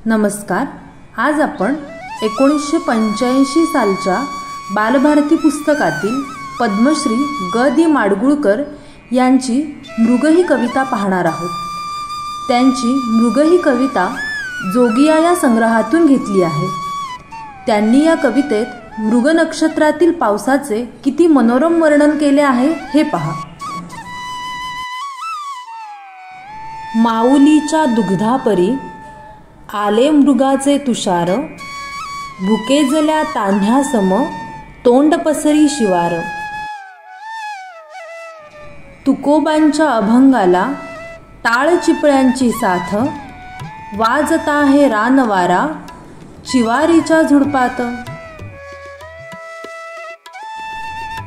नमस्कार. आज आपण 1985 सालच्या बालभारती पुस्तकातील पद्मश्री ग दि माडगूळकर यांची मृग ही कविता पाहणार आहोत. त्यांची मृग ही कविता जोगिया या संग्रहातून घेतली आहे. त्यांनी या कवितेत मृग नक्षत्रातील पावसाचे किती मनोरम वर्णन केले आहे हे पहा. माऊलीच्या दुग्धापरी आले मृगाचे तुषार, भुकेजल्या तान्ह्यासम तोंड पसरी शिवार. तुकोबांच्या अभंगाला टाळ चिपळ्यांची साथ, वाजत आहे रानवारा चिवारीच्या झुडपात.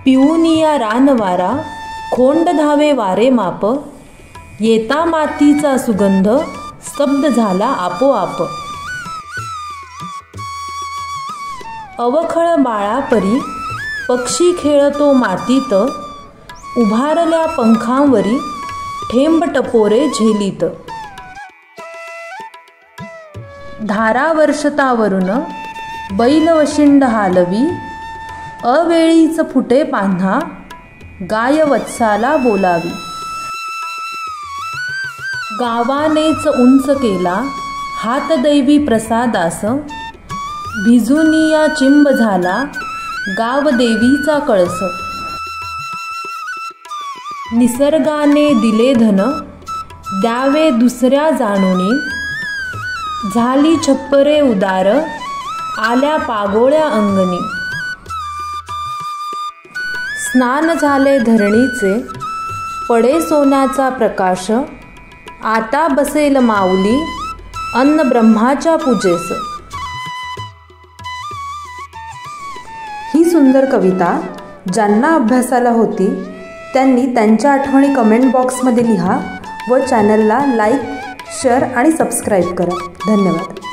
पिऊनिया रानवारा खोंड धावे वारे माप, येता मातीचा सुगंध स्तब्ध झाला आपोआप. अवखळ बाळापरी पक्षी खेळतो मातीत, उभारल्या पंखांवरी ठेंब टपोरे झेलीत. धारा वर्षतावरून बैल वशिंड हालवी, अवेळीच फुटे पान्हा गाय वत्साला बोलावी. गावानेच उंच केला हात दैवी प्रसादास, भिजूनिया चिंब झाला गाव देवीचा कळस. निसर्गाने दिले धन द्यावे दुसऱ्या जाणुनी, झाली छप्परे उदार आल्या पागोळ्या अंगणी. स्नान झाले धरणीचे पडे सोन्याचा प्रकाश, आता बसेल माऊली अन्न ब्रह्माच्या पूजेस. ही सुंदर कविता ज्यांना अभ्यासाला होती त्यांनी त्यांच्या आठवणी कमेंट बॉक्समध्ये लिहा व चॅनलला लाईक, शेअर आणि सबस्क्राईब करा. धन्यवाद.